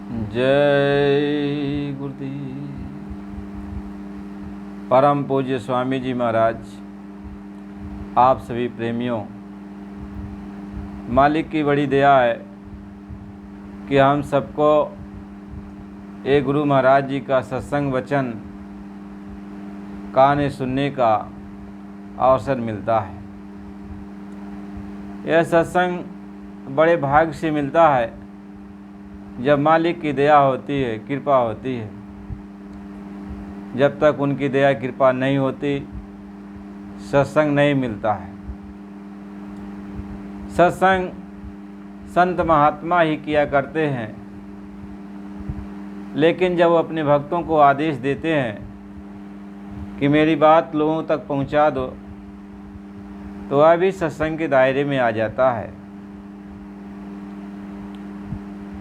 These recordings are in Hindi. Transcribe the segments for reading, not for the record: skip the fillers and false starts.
जय गुरुदेव। परम पूज्य स्वामी जी महाराज, आप सभी प्रेमियों, मालिक की बड़ी दया है कि हम सबको एक गुरु महाराज जी का सत्संग वचन कान सुनने का अवसर मिलता है। यह सत्संग बड़े भाग्य से मिलता है जब मालिक की दया होती है, कृपा होती है। जब तक उनकी दया कृपा नहीं होती, सत्संग नहीं मिलता है। सत्संग संत महात्मा ही किया करते हैं, लेकिन जब वो अपने भक्तों को आदेश देते हैं कि मेरी बात लोगों तक पहुंचा दो, तो वह भी सत्संग के दायरे में आ जाता है।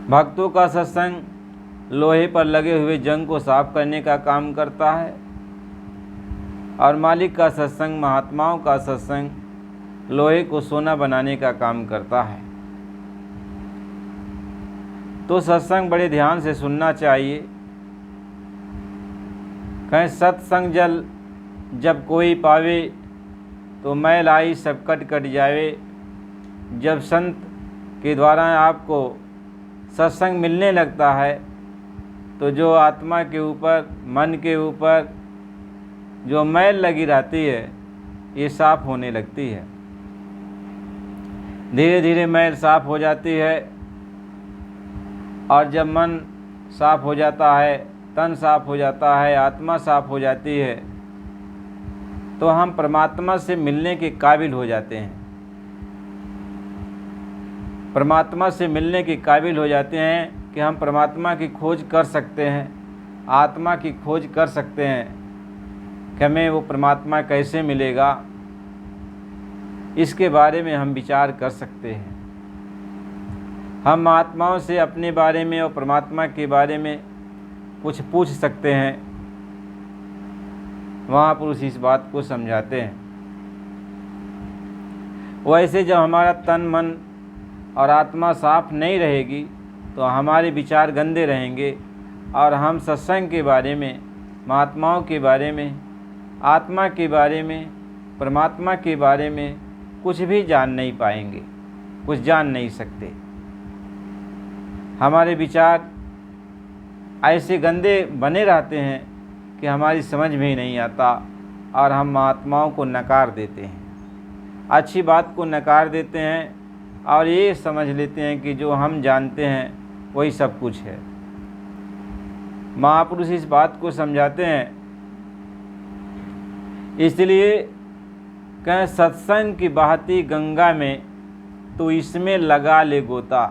भक्तों का सत्संग लोहे पर लगे हुए जंग को साफ करने का काम करता है, और मालिक का सत्संग, महात्माओं का सत्संग लोहे को सोना बनाने का काम करता है। तो सत्संग बड़े ध्यान से सुनना चाहिए। कहें सत्संग जल जब कोई पावे, तो मैल आई सब कट कट जावे। जब संत के द्वारा आपको सत्संग मिलने लगता है, तो जो आत्मा के ऊपर, मन के ऊपर जो मैल लगी रहती है, ये साफ होने लगती है। धीरे धीरे मैल साफ हो जाती है, और जब मन साफ हो जाता है, तन साफ हो जाता है, आत्मा साफ हो जाती है, तो हम परमात्मा से मिलने के काबिल हो जाते हैं। परमात्मा से मिलने के काबिल हो जाते हैं कि हम परमात्मा की खोज कर सकते हैं, आत्मा की खोज कर सकते हैं कि हमें वो परमात्मा कैसे मिलेगा, इसके बारे में हम विचार कर सकते हैं। हम आत्माओं से अपने बारे में और परमात्मा के बारे में कुछ पूछ सकते हैं। महापुरुष इस बात को समझाते हैं। वैसे जब हमारा तन, मन और आत्मा साफ नहीं रहेगी, तो हमारे विचार गंदे रहेंगे, और हम सत्संग के बारे में, महात्माओं के बारे में, आत्मा के बारे में, परमात्मा के बारे में कुछ भी जान नहीं पाएंगे, कुछ जान नहीं सकते। हमारे विचार ऐसे गंदे बने रहते हैं कि हमारी समझ में ही नहीं आता, और हम महात्माओं को नकार देते हैं, अच्छी बात को नकार देते हैं, और ये समझ लेते हैं कि जो हम जानते हैं वही सब कुछ है। महापुरुष इस बात को समझाते हैं। इसलिए कहें सत्संग की बहती गंगा में तो इसमें लगा ले गोता,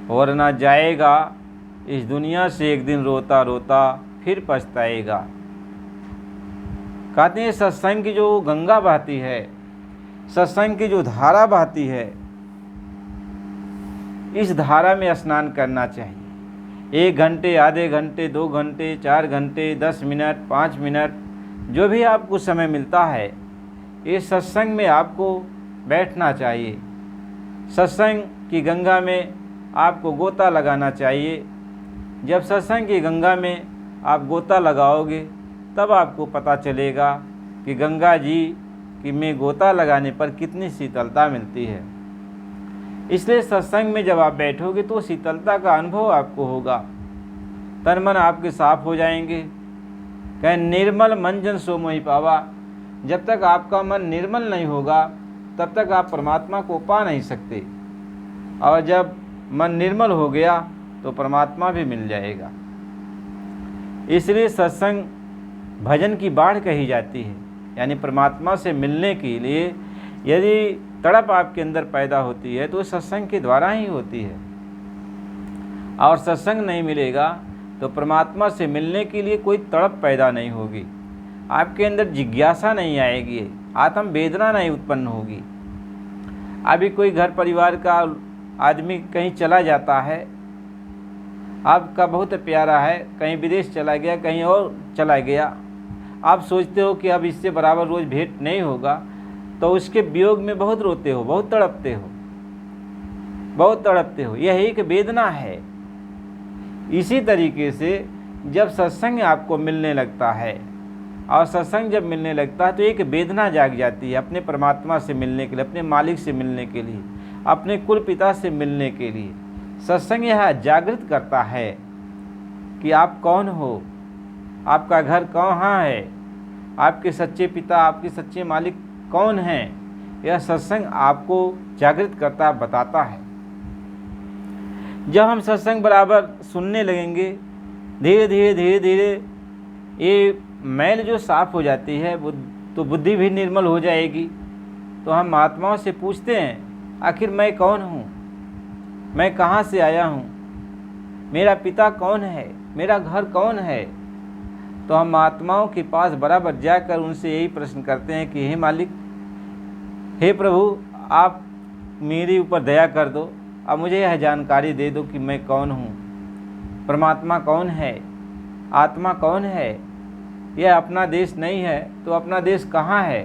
वरना जाएगा इस दुनिया से एक दिन रोता रोता फिर पछताएगा। कहते हैं सत्संग की जो गंगा बहती है, सत्संग की जो धारा बहती है, इस धारा में स्नान करना चाहिए। 1 घंटे, आधे घंटे, 2 घंटे, 4 घंटे, 10 मिनट, 5 मिनट, जो भी आपको समय मिलता है, ये सत्संग में आपको बैठना चाहिए। सत्संग की गंगा में आपको गोता लगाना चाहिए। जब सत्संग की गंगा में आप गोता लगाओगे, तब आपको पता चलेगा कि गंगा जी कि में गोता लगाने पर कितनी शीतलता मिलती है। इसलिए सत्संग में जब आप बैठोगे तो शीतलता का अनुभव आपको होगा। तन मन आपके साफ हो जाएंगे। कहें निर्मल मन जन सो मोहि पावा। जब तक आपका मन निर्मल नहीं होगा, तब तक आप परमात्मा को पा नहीं सकते, और जब मन निर्मल हो गया तो परमात्मा भी मिल जाएगा। इसलिए सत्संग भजन की बाढ़ कही जाती है। यानी परमात्मा से मिलने के लिए यदि तड़प आपके अंदर पैदा होती है, तो सत्संग के द्वारा ही होती है। और सत्संग नहीं मिलेगा तो परमात्मा से मिलने के लिए कोई तड़प पैदा नहीं होगी, आपके अंदर जिज्ञासा नहीं आएगी, आत्म वेदना नहीं उत्पन्न होगी। अभी कोई घर परिवार का आदमी कहीं चला जाता है, आपका बहुत प्यारा है, कहीं विदेश चला गया, कहीं और चला गया, आप सोचते हो कि अब इससे बराबर रोज़ भेंट नहीं होगा, तो उसके वियोग में बहुत रोते हो, बहुत तड़पते हो, बहुत तड़पते हो। यही एक वेदना है। इसी तरीके से जब सत्संग आपको मिलने लगता है और सत्संग जब मिलने लगता है तो एक वेदना जाग जाती है अपने परमात्मा से मिलने के लिए, अपने मालिक से मिलने के लिए, अपने कुल पिता से मिलने के लिए। सत्संग यह जागृत करता है कि आप कौन हो, आपका घर कहाँ है, आपके सच्चे पिता, आपके सच्चे मालिक कौन हैं। यह सत्संग आपको जागृत करता, बताता है। जब हम सत्संग बराबर सुनने लगेंगे, धीरे धीरे धीरे धीरे ये मैल जो साफ हो जाती है तो बुद्धि भी निर्मल हो जाएगी। तो हम महात्माओं से पूछते हैं, आखिर मैं कौन हूँ, मैं कहाँ से आया हूँ, मेरा पिता कौन है, मेरा घर कौन है। तो हम महात्माओं के पास बराबर जाकर उनसे यही प्रश्न करते हैं कि हे मालिक, हे प्रभु, आप मेरे ऊपर दया कर दो, अब मुझे यह जानकारी दे दो कि मैं कौन हूँ, परमात्मा कौन है, आत्मा कौन है। यह अपना देश नहीं है तो अपना देश कहाँ है।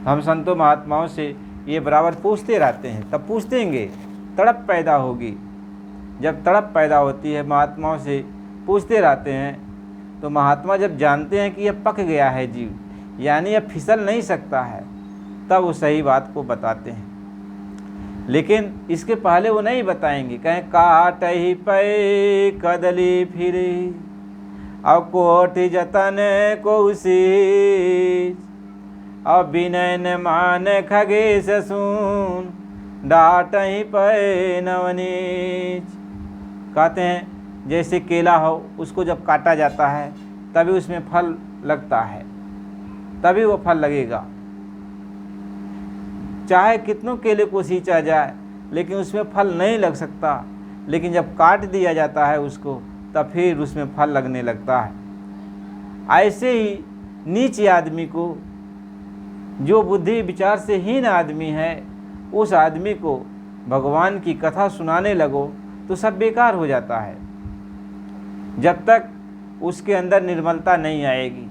हम संतों महात्माओं से ये बराबर पूछते रहते हैं, तब पूछतेंगे तड़प पैदा होगी। जब तड़प पैदा होती है, महात्माओं से पूछते रहते हैं, तो महात्मा जब जानते हैं कि यह पक गया है जीव, यानी यह फिसल नहीं सकता है, तब वो सही बात को बताते हैं। लेकिन इसके पहले वो नहीं बताएंगे, कहें काट ही पे कदली फिरे अब कोटि जतन को उसी अब विनय न मान खगेश सुन डाट ही पे नवनीच। कहते हैं जैसे केला हो, उसको जब काटा जाता है तभी उसमें फल लगता है, तभी वो फल लगेगा। चाहे कितनों केले को सींचा जाए लेकिन उसमें फल नहीं लग सकता, लेकिन जब काट दिया जाता है उसको, तब फिर उसमें फल लगने लगता है। ऐसे ही नीच आदमी को, जो बुद्धि विचार से हीन आदमी है, उस आदमी को भगवान की कथा सुनाने लगो तो सब बेकार हो जाता है, जब तक उसके अंदर निर्मलता नहीं आएगी।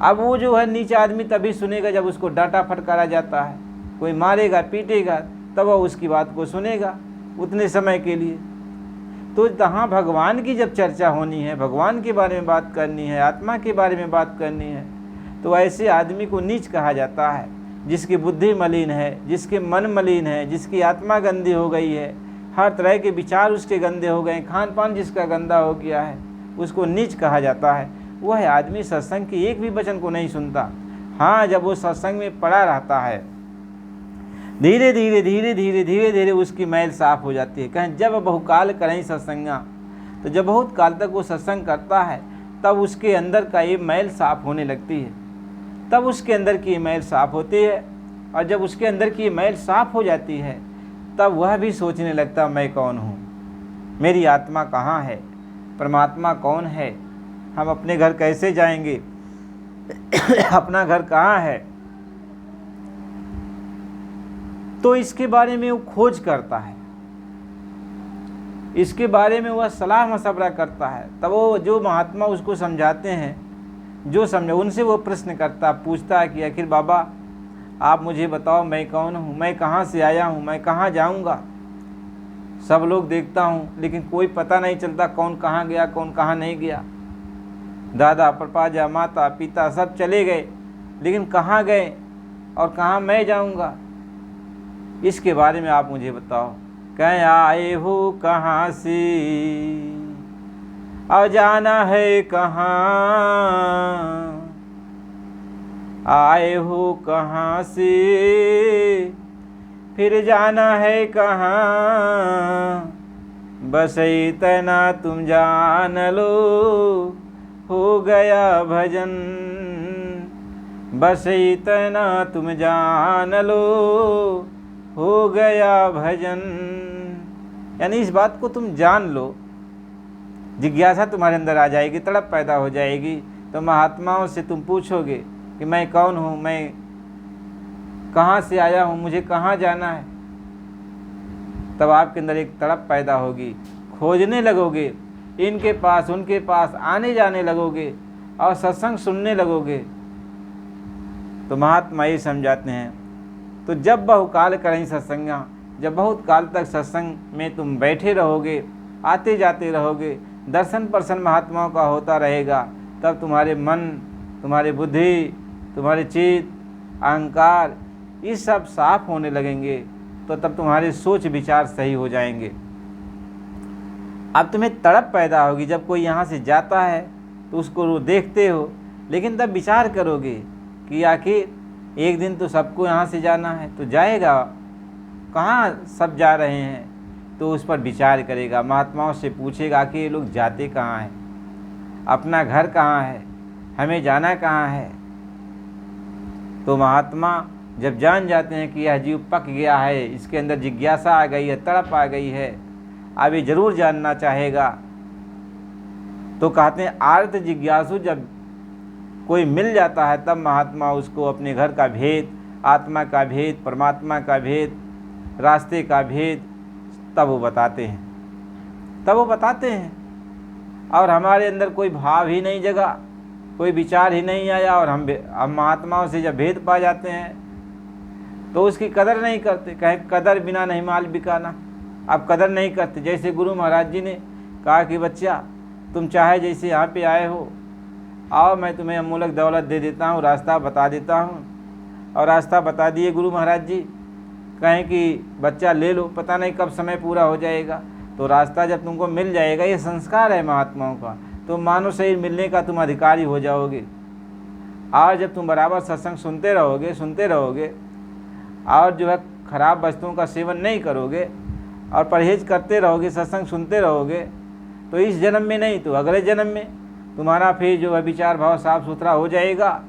अब वो जो है नीच आदमी तभी सुनेगा जब उसको डांटा फटकारा जाता है, कोई मारेगा पीटेगा, तब वह उसकी बात को सुनेगा उतने समय के लिए। तो जहाँ भगवान की जब चर्चा होनी है, भगवान के बारे में बात करनी है, आत्मा के बारे में बात करनी है, तो ऐसे आदमी को नीच कहा जाता है, जिसकी बुद्धि मलिन है, जिसके मन मलिन है, जिसकी आत्मा गंदी हो गई है, हर तरह के विचार उसके गंदे हो गए, खान पान जिसका गंदा हो गया है, उसको नीच कहा जाता है। वह आदमी सत्संग के एक भी वचन को नहीं सुनता। हाँ, जब वो सत्संग में पड़ा रहता है, धीरे धीरे धीरे धीरे धीरे धीरे उसकी मैल साफ हो जाती है। कहें जब बहुकाल करें सत्संगा, तो जब बहुत काल तक वो सत्संग करता है, तब उसके अंदर का ये मैल साफ होने लगती है, तब उसके अंदर की मैल साफ होती है। और जब उसके अंदर की मैल साफ हो जाती है, तब वह भी सोचने लगता मैं कौन हूँ, मेरी आत्मा कहाँ है, परमात्मा कौन है, हम अपने घर कैसे जाएंगे, अपना घर कहाँ है। तो इसके बारे में वो खोज करता है, इसके बारे में वह सलाह मशवरा करता है। तब वो जो महात्मा उसको समझाते हैं, जो समझे उनसे वो प्रश्न करता, पूछता है कि आखिर बाबा आप मुझे बताओ मैं कौन हूँ, मैं कहाँ से आया हूँ, मैं कहाँ जाऊँगा। सब लोग देखता हूँ लेकिन कोई पता नहीं चलता कौन कहाँ गया, कौन कहाँ नहीं गया। दादा परपाजा माता पिता सब चले गए, लेकिन कहाँ गए और कहाँ मैं जाऊँगा, इसके बारे में आप मुझे बताओ। कहीं आए हो कहाँ से और जाना है कहाँ, आए हो कहाँ से फिर जाना है कहाँ, बस इतना तुम जान लो हो गया भजन, बस इतना तुम जान लो हो गया भजन। यानी इस बात को तुम जान लो, जिज्ञासा तुम्हारे अंदर आ जाएगी, तड़प पैदा हो जाएगी। तो महात्माओं से तुम पूछोगे कि मैं कौन हूँ, मैं कहाँ से आया हूँ, मुझे कहाँ जाना है, तब आपके अंदर एक तड़प पैदा होगी, खोजने लगोगे, इनके पास उनके पास आने जाने लगोगे और सत्संग सुनने लगोगे। तो महात्मा ये समझाते हैं, तो जब बहुकाल करें सत्संगा, जब बहुत काल तक सत्संग में तुम बैठे रहोगे, आते जाते रहोगे, दर्शन प्रसन महात्माओं का होता रहेगा, तब तुम्हारे मन, तुम्हारी बुद्धि, तुम्हारे चित्त, अहंकार ये सब साफ होने लगेंगे, तो तब तुम्हारे सोच विचार सही हो जाएंगे। अब तुम्हें तड़प पैदा होगी, जब कोई यहाँ से जाता है तो उसको देखते हो, लेकिन तब विचार करोगे कि आखिर एक दिन तो सबको यहाँ से जाना है, तो जाएगा, कहाँ सब जा रहे हैं, तो उस पर विचार करेगा, महात्माओं से पूछेगा कि ये लोग जाते कहाँ हैं, अपना घर कहाँ है, हमें जाना कहाँ है। तो महात्मा जब जान जाते हैं कि यह जीव पक गया है, इसके अंदर जिज्ञासा आ गई है, तड़प आ गई है, अब ये जरूर जानना चाहेगा, तो कहते हैं आर्त जिज्ञासु जब कोई मिल जाता है, तब महात्मा उसको अपने घर का भेद, आत्मा का भेद, परमात्मा का भेद, रास्ते का भेद तब वो बताते हैं। और हमारे अंदर कोई भाव ही नहीं जगा, कोई विचार ही नहीं आया, और हम महात्माओं से जब भेद पा जाते हैं तो उसकी कदर नहीं करते। कहें कदर बिना नहीं माल बिकाना, अब कदर नहीं करते। जैसे गुरु महाराज जी ने कहा कि बच्चा तुम चाहे जैसे यहाँ पे आए हो, आओ मैं तुम्हें अमूलक दौलत दे देता हूँ, रास्ता बता देता हूँ। और रास्ता बता दिए गुरु महाराज जी, कहें कि बच्चा ले लो, पता नहीं कब समय पूरा हो जाएगा, तो रास्ता जब तुमको मिल जाएगा, ये संस्कार है महात्माओं का, तो मानव शरीर मिलने का तुम अधिकारी हो जाओगे। और जब तुम बराबर सत्संग सुनते रहोगे और जो है खराब वस्तुओं का सेवन नहीं करोगे और परहेज करते रहोगे, सत्संग सुनते रहोगे, तो इस जन्म में नहीं तो अगले जन्म में तुम्हारा फिर जो है विचार भाव साफ सुथरा हो जाएगा,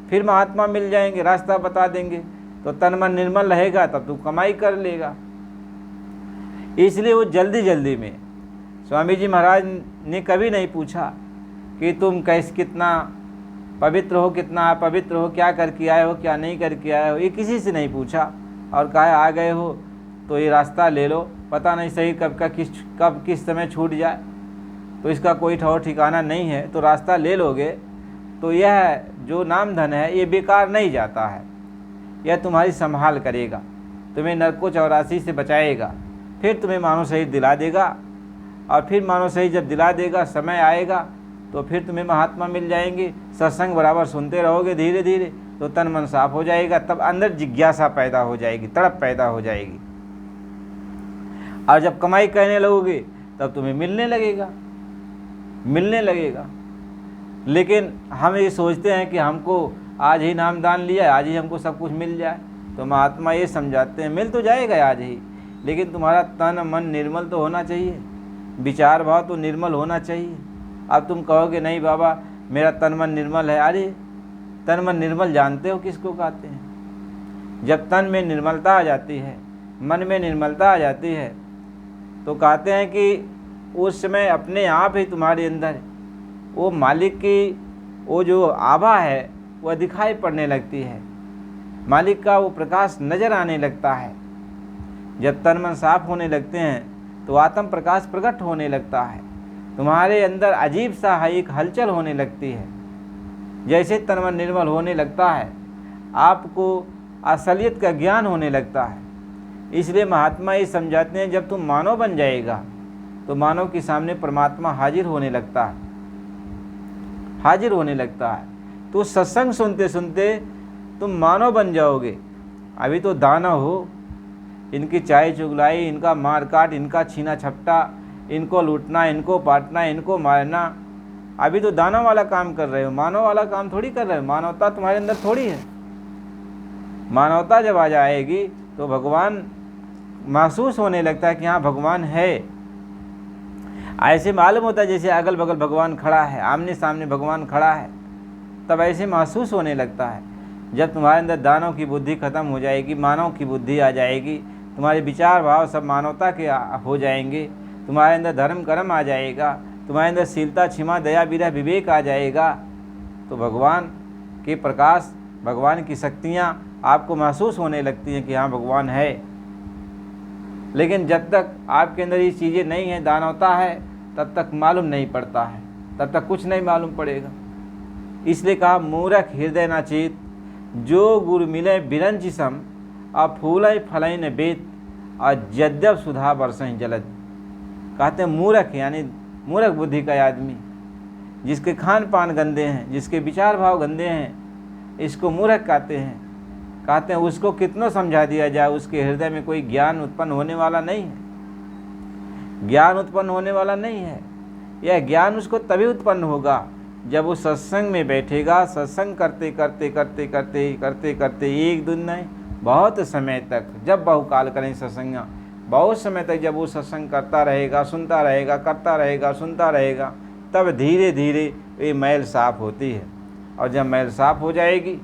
फिर महात्मा मिल जाएंगे, रास्ता बता देंगे, तो तन मन निर्मल रहेगा, तब तू कमाई कर लेगा। इसलिए वो जल्दी में, स्वामी जी महाराज ने कभी नहीं पूछा कि तुम कितना पवित्र हो, कितना अपवित्र हो, क्या करके आए हो, क्या नहीं करके आए हो, ये किसी से नहीं पूछा। और कहा आ गए हो तो ये रास्ता ले लो, पता नहीं सही कब किस समय छूट जाए, तो इसका कोई ठौर ठिकाना नहीं है, तो रास्ता ले लोगे तो यह जो नाम धन है ये बेकार नहीं जाता है, यह तुम्हारी संभाल करेगा, तुम्हें नरको 84 से बचाएगा, फिर तुम्हें मानव शरीर दिला देगा। और फिर मानव शरीर जब दिला देगा, समय आएगा तो फिर तुम्हें महात्मा मिल जाएंगे, सत्संग बराबर सुनते रहोगे, धीरे धीरे तो तन मन साफ हो जाएगा, तब अंदर जिज्ञासा पैदा हो जाएगी, तड़प पैदा हो जाएगी। और जब कमाई करने लगोगे तब तुम्हें मिलने लगेगा। लेकिन हम ये सोचते हैं कि हमको आज ही नाम दान लिया, आज ही हमको सब कुछ मिल जाए, तो महात्मा ये समझाते हैं मिल तो जाएगा आज ही, लेकिन तुम्हारा तन मन निर्मल तो होना चाहिए, विचार भाव तो निर्मल होना चाहिए। अब तुम कहोगे नहीं बाबा मेरा तन मन निर्मल है, अरे तन मन निर्मल जानते हो किसको कहते हैं? जब तन में निर्मलता आ जाती है, मन में निर्मलता आ जाती है, तो कहते हैं कि उस समय अपने आप ही तुम्हारे अंदर वो मालिक की वो जो आभा है वह दिखाई पड़ने लगती है, मालिक का वो प्रकाश नज़र आने लगता है। जब तन मन साफ होने लगते हैं तो आत्म प्रकाश प्रकट होने लगता है, तुम्हारे अंदर अजीब सा एक हलचल होने लगती है। जैसे तन मन निर्मल होने लगता है, आपको असलियत का ज्ञान होने लगता है। इसलिए महात्मा ये समझाते हैं जब तुम मानव बन जाएगा तो मानव के सामने परमात्मा हाजिर होने लगता है। तो सत्संग सुनते सुनते तुम मानव बन जाओगे। अभी तो दानव हो, इनकी चाय चुगलाई, इनका मार काट, इनका छीना छपटा, इनको लूटना, इनको पाटना, इनको मारना, अभी तो दानव वाला काम कर रहे हो, मानव वाला काम थोड़ी कर रहे हो। मानवता तुम्हारे अंदर थोड़ी है। मानवता जब आ जाएगी तो भगवान महसूस होने लगता है कि हाँ भगवान है। ऐसे मालूम होता है जैसे अगल बगल भगवान खड़ा है, आमने सामने भगवान खड़ा है, तब ऐसे महसूस होने लगता है। जब तुम्हारे अंदर दानव की बुद्धि खत्म हो जाएगी, मानव की बुद्धि आ जाएगी, तुम्हारे विचार भाव सब मानवता के हो जाएंगे, तुम्हारे अंदर धर्म कर्म आ जाएगा, तुम्हारे अंदर शीलता, क्षमा, दया, विरह, विवेक आ जाएगा, तो भगवान के प्रकाश, भगवान की शक्तियाँ आपको महसूस होने लगती हैं कि हाँ भगवान है। लेकिन जब तक आपके अंदर ये चीज़ें नहीं हैं, दानवता है, तब तक मालूम नहीं पड़ता है, तब तक कुछ नहीं मालूम पड़ेगा। इसलिए कहा मूरख हृदय न चेत, जो गुरु मिले बिरंचि सम, आ फूलय फलय न बेत, आ यद्यप सुधा बरसहि जलद। कहते हैं मूर्ख, यानी मूर्ख बुद्धि का आदमी, जिसके खान पान गंदे हैं, जिसके विचार भाव गंदे हैं, इसको मूर्ख कहते हैं। कहते हैं उसको कितना समझा दिया जाए, उसके हृदय में कोई ज्ञान उत्पन्न होने वाला नहीं है, ज्ञान उत्पन्न होने वाला नहीं है। यह ज्ञान उसको तभी उत्पन्न होगा जब वो सत्संग में बैठेगा। सत्संग करते करते करते करते करते करते एक दिन नहीं, बहुत समय तक, जब बहुकाल करें सत्संग, बहुत समय तक जब वो सत्संग करता रहेगा, सुनता रहेगा, करता रहेगा, सुनता रहेगा, तब धीरे धीरे ये मैल साफ होती है। और जब मैल साफ हो जाएगी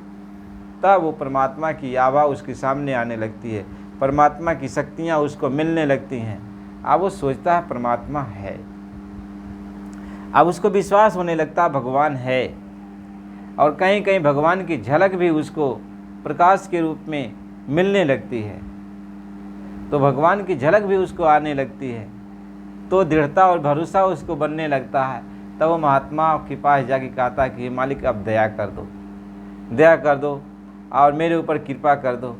तब वो परमात्मा की आभा उसके सामने आने लगती है, परमात्मा की शक्तियाँ उसको मिलने लगती हैं। अब वो सोचता है परमात्मा है, अब उसको विश्वास होने लगता भगवान है, और कहीं कहीं भगवान की झलक भी उसको प्रकाश के रूप में मिलने लगती है। तो भगवान की झलक भी उसको आने लगती है, तो दृढ़ता और भरोसा उसको बनने लगता है। तब वो महात्मा के पास जाके कहता है कि मालिक अब दया कर दो, दया कर दो और मेरे ऊपर कृपा कर दो।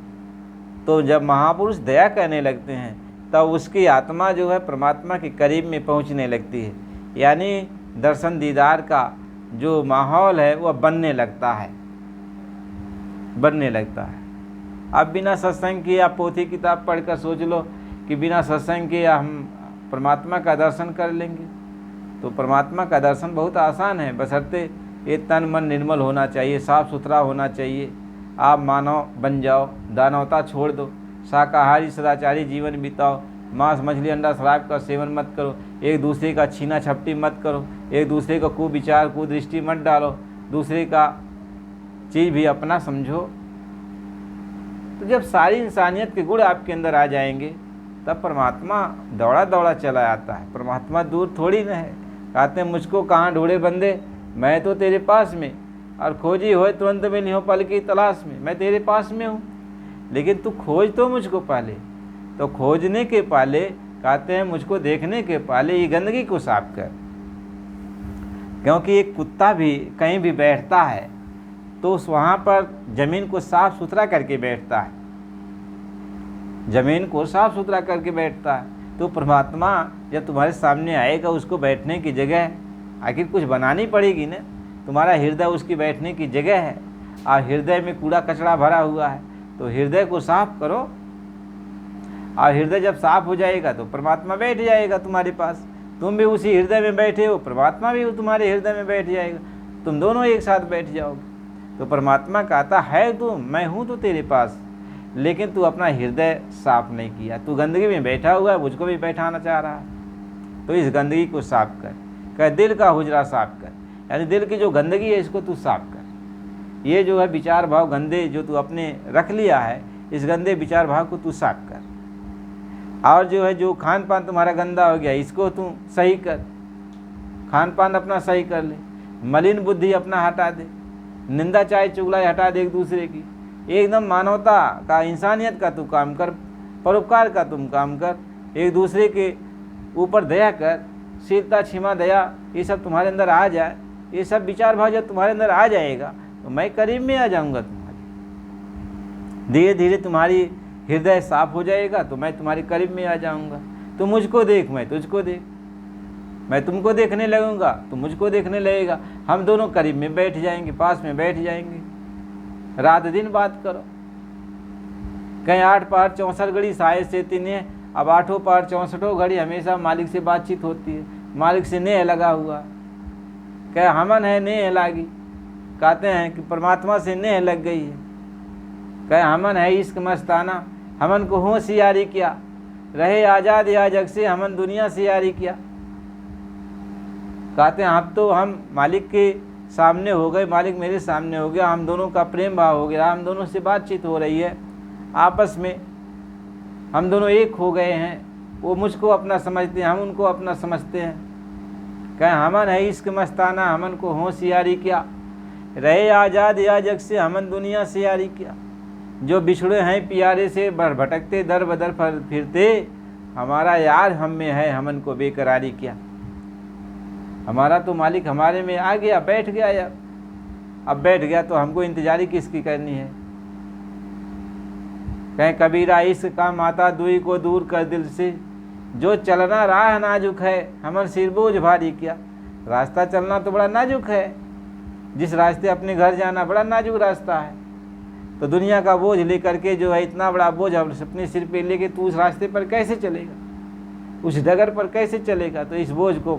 तो जब महापुरुष दया करने लगते हैं तब उसकी आत्मा जो है परमात्मा के करीब में पहुंचने लगती है, यानी दर्शन दीदार का जो माहौल है वह बनने लगता है, बनने लगता है। अब बिना सत्संग के आप पोथी किताब पढ़कर सोच लो कि बिना सत्संग के हम परमात्मा का दर्शन कर लेंगे, तो परमात्मा का दर्शन बहुत आसान है, बशर्ते ये तन मन निर्मल होना चाहिए, साफ़ सुथरा होना चाहिए। आप मानव बन जाओ, दानवता छोड़ दो, शाकाहारी सदाचारी जीवन बिताओ, मांस मछली अंडा शराब का सेवन मत करो, एक दूसरे का छीना झपटी मत करो, एक दूसरे का कुविचार कुदृष्टि मत डालो, दूसरे का चीज़ भी अपना समझो। तो जब सारी इंसानियत के गुण आपके अंदर आ जाएंगे तब परमात्मा दौड़ा दौड़ा चला आता है। परमात्मा दूर थोड़ी न है। कहते हैं मुझको कहाँ ढूंढे बंदे, मैं तो तेरे पास में, और खोजी होए तुरंत में नहीं हो पल की तलाश में। मैं तेरे पास में हूँ, लेकिन तू खोज तो मुझको पहले। तो खोजने के पहले कहते हैं मुझको देखने के पहले ये गंदगी को साफ कर, क्योंकि एक कुत्ता भी कहीं भी बैठता है तो उस वहाँ पर ज़मीन को साफ सुथरा करके बैठता है, ज़मीन को साफ सुथरा करके बैठता है। तो परमात्मा जब तुम्हारे सामने आएगा उसको बैठने की जगह आखिर कुछ बनानी पड़ेगी ना। तुम्हारा हृदय उसकी बैठने की जगह है, और हृदय में कूड़ा कचरा भरा हुआ है, तो हृदय को साफ करो। और हृदय जब साफ हो जाएगा तो परमात्मा बैठ जाएगा तुम्हारे पास। तुम भी उसी हृदय में बैठे हो, परमात्मा भी तुम्हारे हृदय में बैठ जाएगा, तुम दोनों एक साथ बैठ जाओगे। तो परमात्मा कहता है तू, मैं हूँ तो तेरे पास, लेकिन तू अपना हृदय साफ नहीं किया, तू गंदगी में बैठा हुआ है, मुझको भी बैठाना चाह रहा है। तो इस गंदगी को साफ कर, कह दिल का हुजरा साफ कर, यानी दिल की जो गंदगी है इसको तू साफ कर। ये जो है विचार भाव गंदे जो तू अपने रख लिया है, इस गंदे विचार भाव को तू साफ कर। और जो है जो खान पान तुम्हारा गंदा हो गया इसको तू सही कर, खान पान अपना सही कर ले, मलिन बुद्धि अपना हटा दे, निंदा चाहे चुगलाई हटा दे एक दूसरे की, एकदम मानवता का इंसानियत का तू काम कर, परोपकार का तुम काम कर, एक दूसरे के ऊपर दया कर, शीलता क्षमा दया ये सब तुम्हारे अंदर आ जाए, ये सब विचार भाव जब तुम्हारे अंदर आ जाएगा तो मैं करीब में आ जाऊंगा तुम्हारे। धीरे धीरे तुम्हारी हृदय साफ हो जाएगा तो मैं तुम्हारे करीब में आ जाऊंगा। तुम मुझको देख, मैं तुझको देख, मैं तुमको देखने लगूंगा, तुम मुझको देखने लगेगा, हम दोनों करीब में बैठ जाएंगे, पास में बैठ जाएंगे, रात दिन बात करो। कहीं 8 पहर 64 घड़ी साय से तिन्हें, अब 8 पहर 64 घड़ी हमेशा मालिक से बातचीत होती है, मालिक से नेह लगा हुआ। क्या हमन है नेह लागी, कहते हैं कि परमात्मा से नेह लग गई है। क्या हमन है इश्क मस्ताना, हमन को होशियारी किया, रहे आज़ाद या जग से हमन दुनिया से यारी किया। कहते हैं अब तो हम मालिक के सामने हो गए, मालिक मेरे सामने हो गया, हम दोनों का प्रेम भाव हो गया, हम दोनों से बातचीत हो रही है आपस में, हम दोनों एक हो गए हैं। वो मुझको अपना समझते हैं, हम उनको अपना समझते हैं। कहें हमन है इश्क मस्ताना, हमन को होशियारी किया, रहे आज़ाद या जग से हमन दुनिया से यारी किया। जो बिछड़े हैं प्यारे से भटकते दर बदर फिरते, हमारा यार हम में है हमन को बेकरारी किया। हमारा तो मालिक हमारे में आ गया, बैठ गया यार, अब बैठ गया तो हमको इंतजारी किसकी करनी है। कहें कबीरा इश्क का माता दुई को दूर कर दिल से, जो चलना राह नाजुक है, हमर सिर बोझ भारी क्या। रास्ता चलना तो बड़ा नाजुक है, जिस रास्ते अपने घर जाना बड़ा नाजुक रास्ता है। तो दुनिया का बोझ लेकर के जो है, इतना बड़ा बोझ अपने सिर पे लेके तू उस रास्ते पर कैसे चलेगा, उस डगर पर कैसे चलेगा। तो इस बोझ को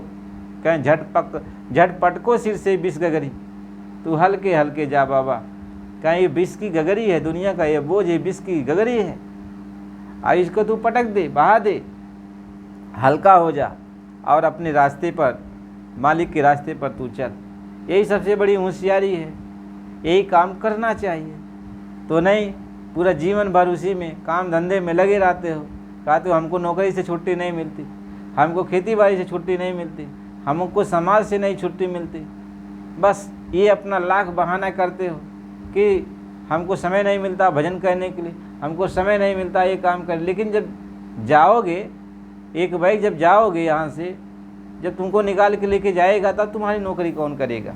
कहें झटपट को सिर से विष गगरी, तू हल्के हल्के जा बाबा। कहें ये विष की गगरी है, दुनिया का ये बोझ ये विष की गगरी है, और इसको तू पटक दे, बहा दे, हल्का हो जा और अपने रास्ते पर, मालिक के रास्ते पर तू चल। यही सबसे बड़ी होशियारी है, यही काम करना चाहिए। तो नहीं पूरा जीवन भर उसी में काम धंधे में लगे रहते हो, कहते हो हमको नौकरी से छुट्टी नहीं मिलती, हमको खेती बाड़ी से छुट्टी नहीं मिलती, हमको समाज से नहीं छुट्टी मिलती। बस ये अपना लाख बहाना करते हो कि हमको समय नहीं मिलता भजन करने के लिए, हमको समय नहीं मिलता ये काम कर। लेकिन जब जाओगे, एक बाइक जब जाओगे यहाँ से, जब तुमको निकाल के लेके जाएगा, तब तुम्हारी नौकरी कौन करेगा,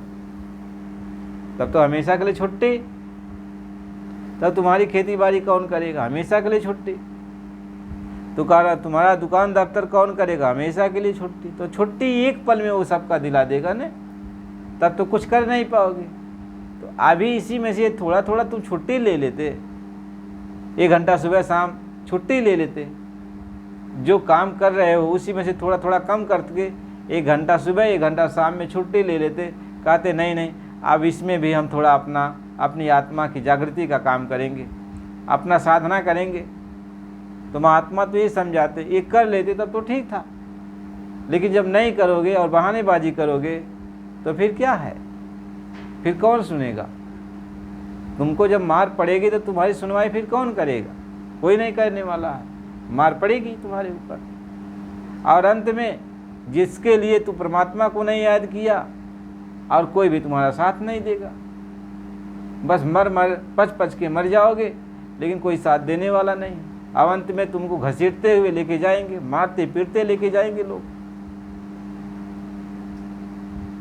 तब तो हमेशा के लिए छुट्टी। तब तुम्हारी खेती बाड़ी कौन करेगा, हमेशा के लिए छुट्टी। तो तुम्हारा दुकान दफ्तर कौन करेगा, हमेशा के लिए छुट्टी। तो छुट्टी एक पल में वो सबका दिला देगा न, तब तो कुछ कर नहीं पाओगे। तो अभी इसी में से थोड़ा थोड़ा तुम छुट्टी ले लेते, 1 घंटा सुबह शाम छुट्टी ले लेते, जो काम कर रहे हो उसी में से थोड़ा थोड़ा कम करके 1 घंटा सुबह 1 घंटा शाम में छुट्टी ले लेते। कहते नहीं नहीं, अब इसमें भी हम थोड़ा अपनी आत्मा की जागृति का काम करेंगे, अपना साधना करेंगे। तो महात्मा तो ये समझाते, ये कर लेते तब तो ठीक था, लेकिन जब नहीं करोगे और बहानेबाजी करोगे तो फिर क्या है, फिर कौन सुनेगा। तुमको जब मार पड़ेगी तो तुम्हारी सुनवाई फिर कौन करेगा, कोई नहीं करने वाला है, मार पड़ेगी तुम्हारे ऊपर। और अंत में जिसके लिए तू परमात्मा को नहीं याद किया, और कोई भी तुम्हारा साथ नहीं देगा, बस पच के मर जाओगे, लेकिन कोई साथ देने वाला नहीं। अब अंत में तुमको घसीटते हुए लेके जाएंगे, मारते पीटते लेके जाएंगे लोग।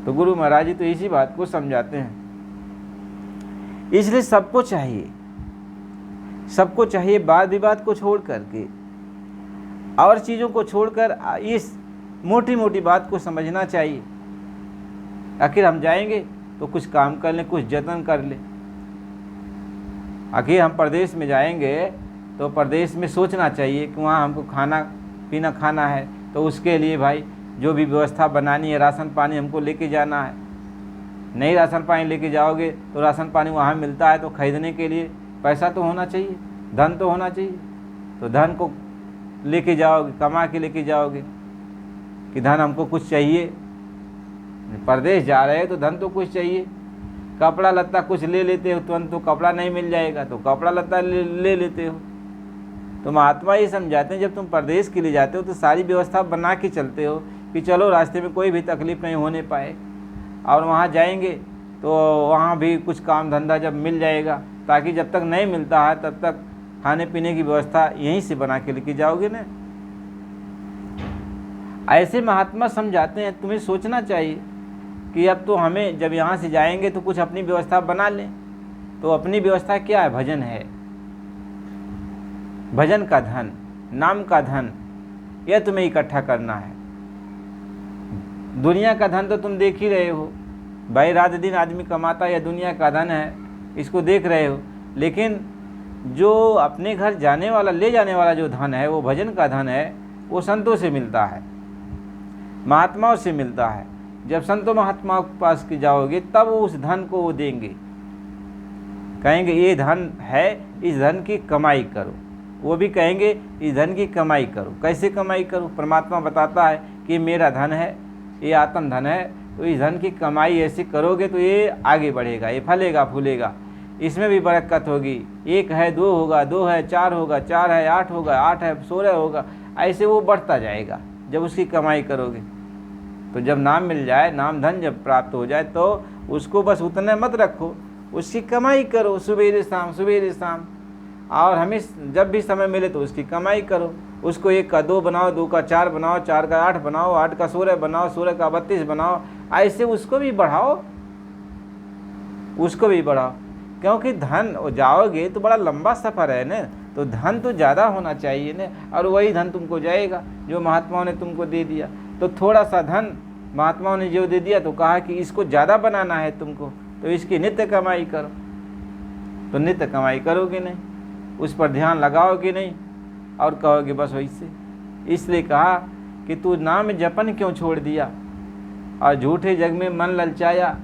तो गुरु महाराज जी तो इसी बात को समझाते हैं। इसलिए सबको चाहिए वाद विवाद को छोड़ करके और चीज़ों को छोड़कर इस मोटी मोटी बात को समझना चाहिए। आखिर हम जाएंगे तो कुछ काम कर लें, कुछ जतन कर लें। आखिर हम प्रदेश में जाएंगे तो प्रदेश में सोचना चाहिए कि वहाँ हमको खाना पीना खाना है, तो उसके लिए भाई जो भी व्यवस्था बनानी है, राशन पानी हमको लेके जाना है। नहीं राशन पानी लेके जाओगे तो राशन पानी वहाँ मिलता है, तो खरीदने के लिए पैसा तो होना चाहिए, धन तो होना चाहिए। तो धन को लेके जाओगे, कमा के लेके जाओगे कि धन हमको कुछ चाहिए। प्रदेश जा रहे हो तो धन तो कुछ चाहिए। कपड़ा लत्ता कुछ ले लेते हो, तुरंत तो कपड़ा नहीं मिल जाएगा, तो कपड़ा लत्ता ले लेते हो। तो महात्मा ये समझाते हैं, जब तुम प्रदेश के लिए जाते हो तो सारी व्यवस्था बना के चलते हो कि चलो रास्ते में कोई भी तकलीफ नहीं होने पाए। और वहाँ जाएंगे तो वहाँ भी कुछ काम धंधा जब मिल जाएगा, ताकि जब तक नहीं मिलता है तब तक खाने पीने की व्यवस्था यहीं से बना के लेके जाओगे ना। ऐसे महात्मा समझाते हैं। तुम्हें सोचना चाहिए कि अब तो हमें जब यहाँ से जाएंगे तो कुछ अपनी व्यवस्था बना लें। तो अपनी व्यवस्था क्या है? भजन है। भजन का धन, नाम का धन, यह तुम्हें इकट्ठा करना है। दुनिया का धन तो तुम देख ही रहे हो भाई, रात दिन आदमी कमाता है, यह दुनिया का धन है, इसको देख रहे हो। लेकिन जो अपने घर जाने वाला, ले जाने वाला जो धन है, वो भजन का धन है। वो संतों से मिलता है, महात्माओं से मिलता है। जब संतों महात्माओं के पास के जाओगे तब उस धन को वो देंगे, कहेंगे ये धन है, इस धन की कमाई करो। वो भी कहेंगे इस धन की कमाई करो। कैसे कमाई करो? परमात्मा बताता है कि मेरा धन है, ये आत्म धन है, तो इस धन की कमाई ऐसे करोगे तो ये आगे बढ़ेगा, ये फलेगा फूलेगा, इसमें भी बरकत होगी। 1 है 2 होगा, 2 है 4 होगा, 4 है 8 होगा, 8 है 16 होगा, ऐसे वो बढ़ता जाएगा जब उसकी कमाई करोगे। तो जब नाम मिल जाए, नाम धन जब प्राप्त हो जाए, तो उसको बस उतने मत रखो, उसकी कमाई करो सुबेरे शाम, सुबेरे शाम। और हमें जब भी समय मिले तो उसकी कमाई करो। उसको 1 का 2 बनाओ, 2 का 4 बनाओ, 4 का 8 बनाओ, 8 का 16 बनाओ, 16 का 32 बनाओ। ऐसे उसको भी बढ़ाओ, उसको भी बढ़ाओ। क्योंकि धन जाओगे तो बड़ा लंबा सफ़र है ना, तो धन तो ज़्यादा होना चाहिए ना, और वही धन तुमको जाएगा जो महात्माओं ने तुमको दे दिया। तो थोड़ा सा धन महात्माओं ने जो दे दिया तो कहा कि इसको ज़्यादा बनाना है तुमको, तो इसकी नित्य कमाई करो। तो नित्य कमाई करोगे नहीं, उस पर ध्यान लगाओगे नहीं, और कहोगे बस वैसे। इसलिए कहा कि तू नाम जपन क्यों छोड़ दिया, और झूठे जग में मन ललचाया,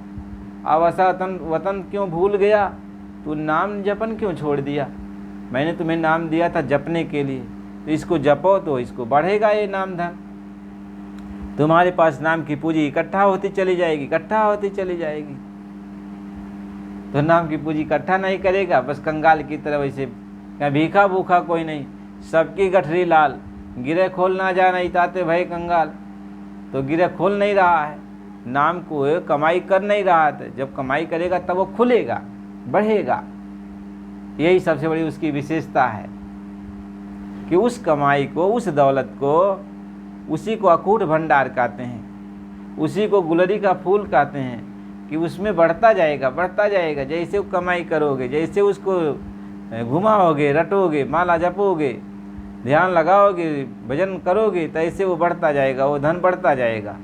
अवसा वतन क्यों भूल गया, तू नाम जपन क्यों छोड़ दिया। मैंने तुम्हें नाम दिया था जपने के लिए, तो इसको जपो तो इसको बढ़ेगा ये नाम धन। तुम्हारे पास नाम की पूंजी इकट्ठा होती चली जाएगी, इकट्ठा होती चली जाएगी। तो नाम की पूंजी इकट्ठा नहीं करेगा, बस कंगाल की तरह वैसे भीखा भूखा कोई नहीं, सबकी गठरी लाल, गिरे खोल ना जाना इताते भय कंगाल। तो गिरे खोल नहीं रहा है, नाम को कमाई कर नहीं रहा था। जब कमाई करेगा तब वो खुलेगा, बढ़ेगा। यही सबसे बड़ी उसकी विशेषता है कि उस कमाई को, उस दौलत को, उसी को अकूट भंडार कहते हैं, उसी को गुलरी का फूल कहते हैं, कि उसमें बढ़ता जाएगा, बढ़ता जाएगा। जैसे वो कमाई करोगे, जैसे उसको घुमाओगे, रटोगे, माला जपोगे, ध्यान लगाओगे, भजन करोगे, तो ऐसे वो बढ़ता जाएगा, वो धन बढ़ता जाएगा,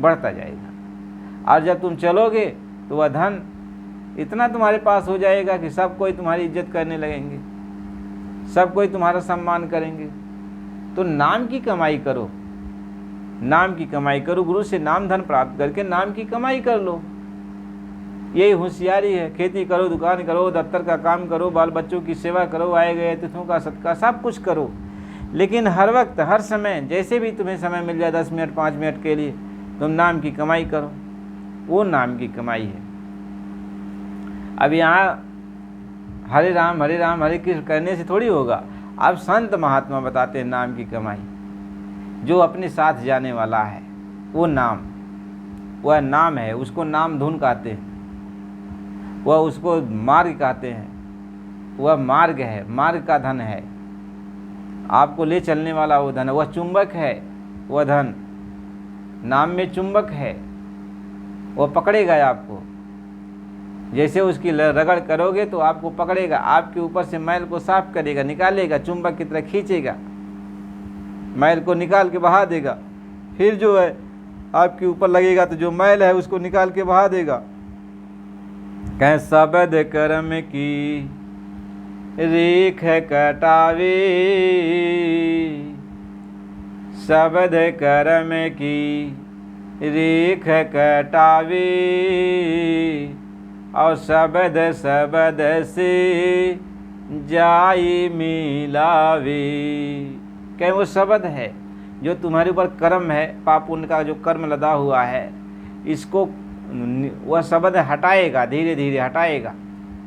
बढ़ता जाएगा। और जब तुम चलोगे तो वह धन इतना तुम्हारे पास हो जाएगा कि सब कोई तुम्हारी इज्जत करने लगेंगे, सब कोई तुम्हारा सम्मान करेंगे। तो नाम की कमाई करो, नाम की कमाई करो, गुरु से नाम धन प्राप्त करके नाम की कमाई कर लो। यही होशियारी है। खेती करो, दुकान करो, दफ्तर का काम करो, बाल बच्चों की सेवा करो, आए गए अतिथियों का सत्कार, सब कुछ करो, लेकिन हर वक्त, हर समय, जैसे भी तुम्हें समय मिल जाए, 10 मिनट 5 मिनट के लिए तुम नाम की कमाई करो। वो नाम की कमाई है। अब यहाँ हरे राम हरे कृष्ण करने से थोड़ी होगा। अब संत महात्मा बताते हैं नाम की कमाई, जो अपने साथ जाने वाला है वो नाम, वह नाम है, उसको नाम धुन कहते हैं, वह उसको मार्ग कहते हैं, वह मार्ग है, मार्ग का धन है, आपको ले चलने वाला वो धन है, वह चुंबक है, वह धन नाम में चुंबक है, वह पकड़ेगा आपको। जैसे उसकी रगड़ करोगे तो आपको पकड़ेगा, आपके ऊपर से मैल को साफ करेगा, निकालेगा, चुंबक की तरह खींचेगा, मैल को निकाल के बहा देगा। फिर जो है आपके ऊपर लगेगा तो जो मैल है उसको निकाल के बहा देगा। कह सबद कर्म की रेख कटावे, सबद कर्म की रेख कटावे, और शब्द शब्द से जाई मिलावे। क्या वो शब्द है जो तुम्हारे ऊपर कर्म है, पाप पुण्य का जो कर्म लदा हुआ है, इसको वह शब्द हटाएगा, धीरे धीरे हटाएगा।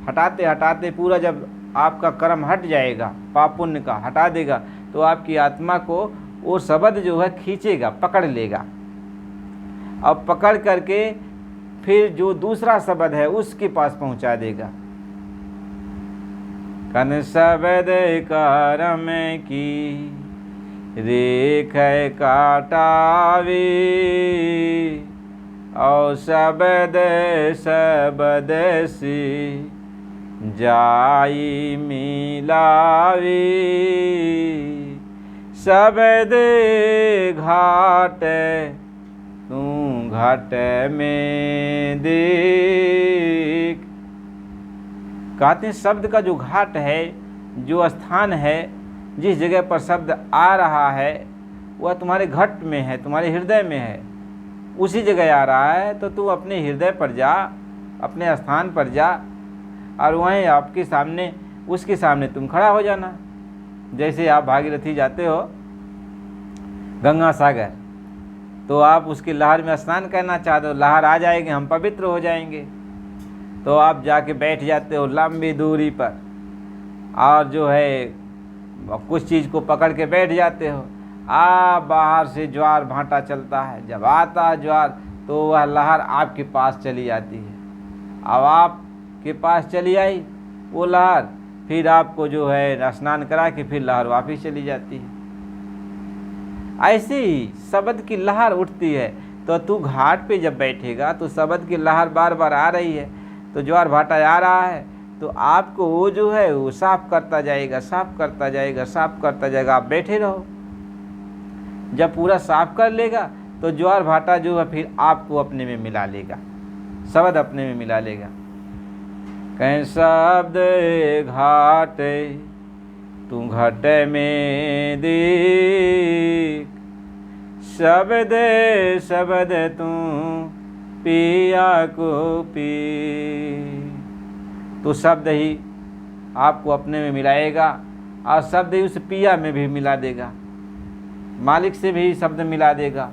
हटाते हटाते पूरा जब आपका कर्म हट जाएगा, पाप पुण्य का हटा देगा, तो आपकी आत्मा को वो शब्द जो है खींचेगा, पकड़ लेगा। अब पकड़ करके फिर जो दूसरा शब्द है उसके पास पहुंचा देगा। कन शब्द कर्म की रेख काटावे, और शब्द शब्द से जाई मिलावे। शब्द घाट तू घाट में देख। कहते हैं शब्द का जो घाट है, जो स्थान है, जिस जगह पर शब्द आ रहा है, वह तुम्हारे घट में है, तुम्हारे हृदय में है, उसी जगह आ रहा है। तो तू अपने हृदय पर जा, अपने स्थान पर जा, और वहीं आपके सामने, उसके सामने तुम खड़ा हो जाना। जैसे आप भागीरथी जाते हो गंगा सागर, तो आप उसकी लहर में स्नान करना चाहते हो, लहर आ जाएगी, हम पवित्र हो जाएंगे, तो आप जाके बैठ जाते हो लंबी दूरी पर, और जो है कुछ चीज़ को पकड़ के बैठ जाते हो। बाहर से ज्वार भाटा चलता है, जब आता है ज्वार तो वह लहर आपके पास चली आती है। अब आपके पास चली आई वो लहर, फिर आपको जो है स्नान करा के फिर लहर वापस चली जाती है। ऐसे ही शब्द की लहर उठती है। तो तू घाट पे जब बैठेगा तो शब्द की लहर बार बार आ रही है, तो ज्वार भाटा आ रहा है, तो आपको वो जो है वो साफ करता जाएगा, साफ करता जाएगा, साफ करता जाएगा। आप बैठे रहो, जब पूरा साफ कर लेगा तो ज्वार भाटा जो है फिर आपको अपने में मिला लेगा, शब्द अपने में मिला लेगा। कहीं शब्द घाट तू घट में देख, शब्द शब्द तू पिया को पी। तो शब्द ही आपको अपने में मिलाएगा और शब्द ही उस पिया में भी मिला देगा, मालिक से भी शब्द मिला देगा।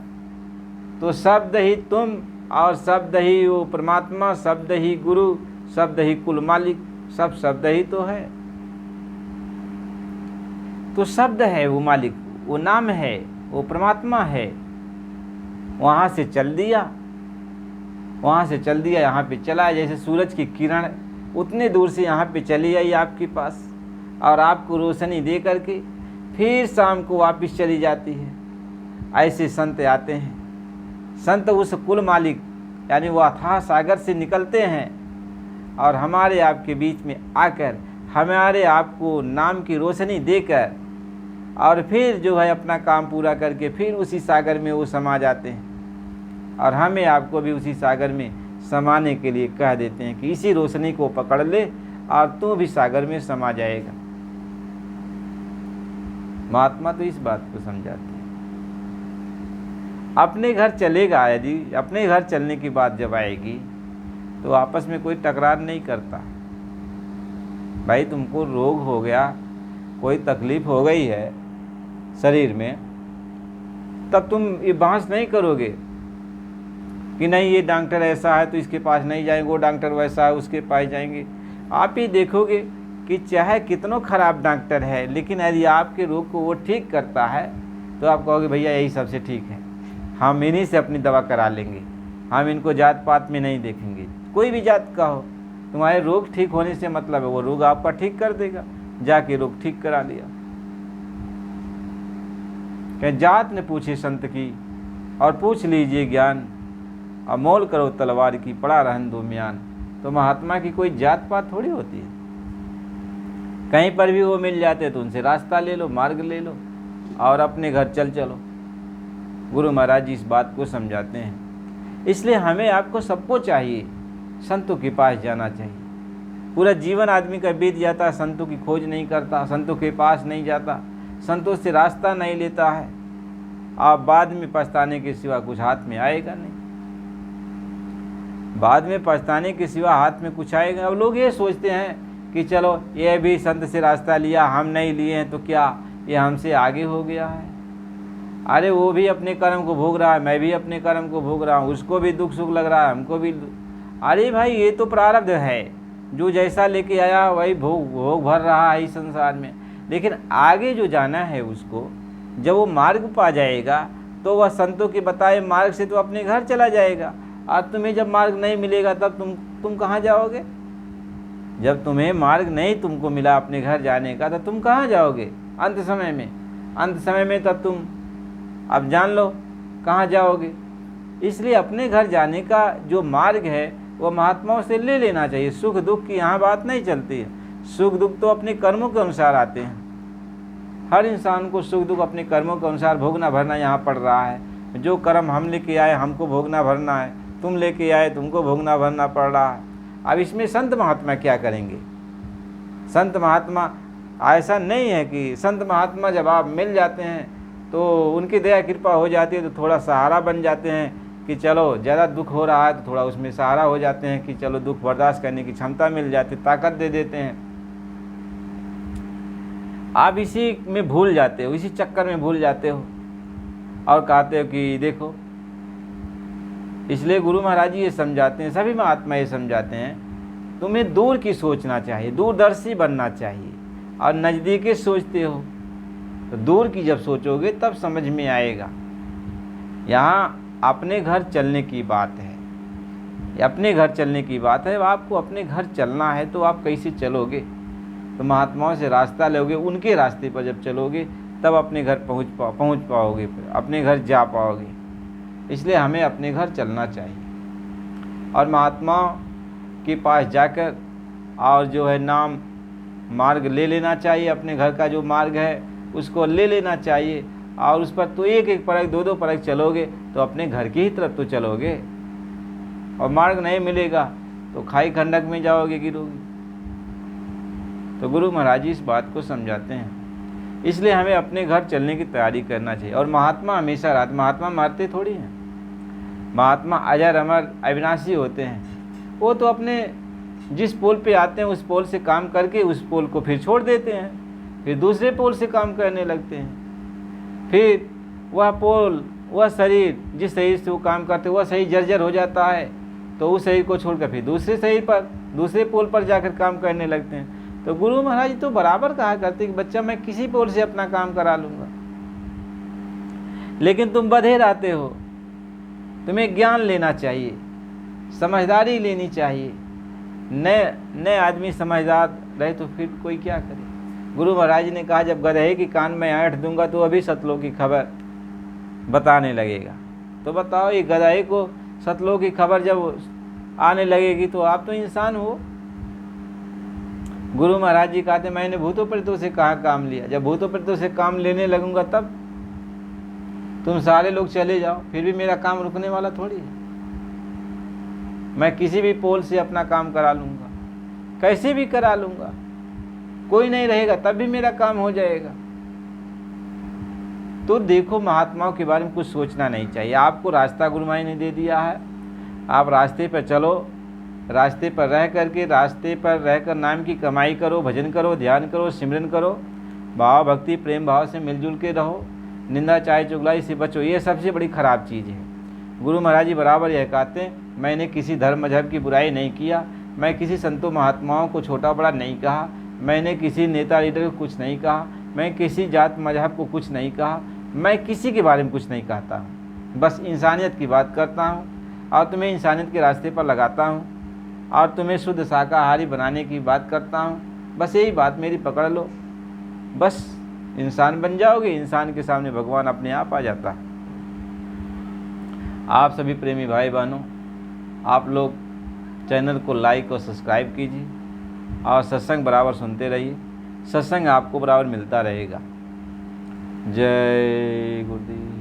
तो शब्द ही तुम और शब्द ही वो परमात्मा, शब्द ही गुरु, शब्द ही कुल मालिक, सब शब्द ही तो है। तो शब्द है वो मालिक, वो नाम है, वो परमात्मा है। वहाँ से चल दिया, वहाँ से चल दिया, यहाँ पे चला। जैसे सूरज की किरण उतने दूर से यहाँ पे चली आई आपके पास और आपको रोशनी दे करके फिर शाम को वापस चली जाती है। ऐसे संत आते हैं, संत उस कुल मालिक यानी वो अथाह सागर से निकलते हैं और हमारे आपके बीच में आकर हमारे आपको नाम की रोशनी देकर और फिर जो है अपना काम पूरा करके फिर उसी सागर में वो समा जाते हैं और हमें आपको भी उसी सागर में समाने के लिए कह देते हैं कि इसी रोशनी को पकड़ ले और तू भी सागर में समा जाएगा। महात्मा तो इस बात को समझाते हैं। अपने घर चलेगा, यदि अपने घर चलने की बात जब आएगी तो आपस में कोई टकरार नहीं करता। भाई तुमको रोग हो गया, कोई तकलीफ हो गई है शरीर में, तब तुम ये बहस नहीं करोगे कि नहीं ये डॉक्टर ऐसा है तो इसके पास नहीं जाएंगे, वो डॉक्टर वैसा है उसके पास जाएंगे। आप ही देखोगे कि चाहे कितनों खराब डॉक्टर है, लेकिन यदि आपके रोग को वो ठीक करता है तो आप कहोगे भैया यही सबसे ठीक है, हम इन्हीं से अपनी दवा करा लेंगे, हम इनको जात पात में नहीं देखेंगे। कोई भी जात का हो, तुम्हारे रोग ठीक होने से मतलब है वो रोग आपका ठीक कर देगा। जाके रोग ठीक करा लिया। क्या जात ने पूछे संत की और पूछ लीजिए ज्ञान, अमोल करो तलवार की पड़ा रहन दो म्यान। तो महात्मा की कोई जात पात थोड़ी होती है, कहीं पर भी वो मिल जाते तो उनसे रास्ता ले लो, मार्ग ले लो और अपने घर चलो। गुरु महाराज जी इस बात को समझाते हैं। इसलिए हमें आपको सबको चाहिए, संतों के पास जाना चाहिए। पूरा जीवन आदमी का बीत जाता है, संतों की खोज नहीं करता, संतों के पास नहीं जाता, संतों से रास्ता नहीं लेता है, आप बाद में पछताने के सिवा कुछ हाथ में आएगा नहीं। बाद में पछताने के सिवा हाथ में कुछ आएगा। अब लोग ये सोचते हैं कि चलो ये भी संत से रास्ता लिया, हम नहीं लिए हैं तो क्या ये हमसे आगे हो गया है। अरे वो भी अपने कर्म को भोग रहा है, मैं भी अपने कर्म को भोग रहा हूँ, उसको भी दुख सुख लग रहा है, हमको भी। अरे भाई ये तो प्रारब्ध है, जो जैसा लेके आया वही भोग भर रहा है इस संसार में। लेकिन आगे जो जाना है उसको जब वो मार्ग पा जाएगा तो वह संतों के बताए मार्ग से तो अपने घर चला जाएगा। और तुम्हें जब मार्ग नहीं मिलेगा तब तुम कहाँ जाओगे? जब तुम्हें मार्ग नहीं तुमको मिला अपने घर जाने का तो तुम कहाँ जाओगे? अंत समय में तब तुम अब जान लो कहाँ जाओगे। इसलिए अपने घर जाने का जो मार्ग है वो महात्माओं से ले लेना चाहिए। सुख दुख की यहाँ बात नहीं चलती है, सुख दुख तो अपने कर्मों के अनुसार आते हैं। हर इंसान को सुख दुख अपने कर्मों के अनुसार भोगना भरना यहाँ पड़ रहा है। जो कर्म हम लेके आए हमको भोगना भरना है, तुम लेके आए तुमको भोगना भरना पड़ रहा है। अब इसमें संत महात्मा क्या करेंगे? संत महात्मा ऐसा नहीं है कि संत महात्मा जब आप मिल जाते हैं तो उनकी दया कृपा हो जाती है तो थोड़ा सहारा बन जाते हैं कि चलो ज़्यादा दुख हो रहा है तो थोड़ा उसमें सहारा हो जाते हैं कि चलो दुख बर्दाश्त करने की क्षमता मिल जाती, ताकत दे देते हैं। आप इसी में भूल जाते हो, इसी चक्कर में भूल जाते हो और कहते हो कि देखो। इसलिए गुरु महाराज जी ये समझाते हैं, सभी महात्मा ये समझाते हैं, तुम्हें दूर की सोचना चाहिए, दूरदर्शी बनना चाहिए। और नज़दीकी सोचते हो तो दूर की जब सोचोगे तब समझ में आएगा। यहाँ अपने घर चलने की बात है, अपने घर चलने की बात है। आपको अपने घर चलना है तो आप कैसे चलोगे? तो महात्माओं से रास्ता लोगे, उनके रास्ते पर जब चलोगे तब अपने घर पहुँच पाओगे, अपने घर जा पाओगे। इसलिए हमें अपने घर चलना चाहिए और महात्माओं के पास जाकर और जो है नाम मार्ग ले लेना चाहिए, अपने घर का जो मार्ग है उसको ले लेना चाहिए, और उस पर तो एक एक परख, दो दो परख चलोगे तो अपने घर की ही तरफ तो चलोगे। और मार्ग नहीं मिलेगा तो खाई खंडक में जाओगे, गिरोगे। तो गुरु महाराज जी इस बात को समझाते हैं। इसलिए हमें अपने घर चलने की तैयारी करना चाहिए। और महात्मा हमेशा रहते, महात्मा मरते थोड़ी हैं, महात्मा अजर अमर अविनाशी होते हैं। वो तो अपने जिस पोल पे आते हैं उस पोल से काम करके उस पोल को फिर छोड़ देते हैं, फिर दूसरे पोल से काम करने लगते हैं। फिर वह पोल, वह शरीर, जिस शरीर से वो काम करते हैं वह शरीर जर्जर हो जाता है, तो उस शरीर को छोड़कर फिर दूसरे शरीर पर, दूसरे पोल पर जाकर काम करने लगते हैं। तो गुरु महाराज तो बराबर कहा करते कि बच्चा मैं किसी पोल से अपना काम करा लूँगा, लेकिन तुम बधे रहते हो। तुम्हें ज्ञान लेना चाहिए, समझदारी लेनी चाहिए। नए आदमी समझदार रहे तो फिर कोई क्या करे। गुरु महाराज ने कहा जब गधे की कान में ऐंठ दूंगा तो अभी सतलों की खबर बताने लगेगा। तो बताओ, ये गधे को सतलों की खबर जब आने लगेगी तो आप तो इंसान हो। गुरु महाराज जी कहते मैंने भूतों प्रेतों से कहाँ काम लिया, जब भूतों प्रेतों से काम लेने लगूंगा तब तुम सारे लोग चले जाओ, फिर भी मेरा काम रुकने वाला थोड़ी है। मैं किसी भी पोल से अपना काम करा लूँगा, कैसे भी करा लूँगा, कोई नहीं रहेगा तब भी मेरा काम हो जाएगा। तो देखो, महात्माओं के बारे में कुछ सोचना नहीं चाहिए। आपको रास्ता गुरु महाराज ने दे दिया है, आप रास्ते पर चलो, रास्ते पर रह करके, रास्ते पर रहकर नाम की कमाई करो, भजन करो, ध्यान करो, सिमरन करो, भाव भक्ति प्रेम भाव से मिलजुल के रहो, निंदा चाहे चुगलाई से बचो। ये सबसे बड़ी खराब चीज़ है। गुरु महाराज जी बराबर यह कहते हैं, मैंने किसी धर्म मजहब की बुराई नहीं किया, मैं किसी संतों महात्माओं को छोटा बड़ा नहीं कहा, मैंने किसी नेता लीडर को कुछ नहीं कहा, मैं किसी जात मजहब को कुछ नहीं कहा, मैं किसी के बारे में कुछ नहीं कहता हूँ, बस इंसानियत की बात करता हूँ और तुम्हें इंसानियत के रास्ते पर लगाता हूँ और तुम्हें शुद्ध शाकाहारी बनाने की बात करता हूँ। बस यही बात मेरी पकड़ लो, बस इंसान बन जाओगे। इंसान के सामने भगवान अपने आप आ जाता है। आप सभी प्रेमी भाई बहनों, आप लोग चैनल को लाइक और सब्सक्राइब कीजिए और सत्संग बराबर सुनते रहिए। सत्संग आपको बराबर मिलता रहेगा। जय गुरुदेव।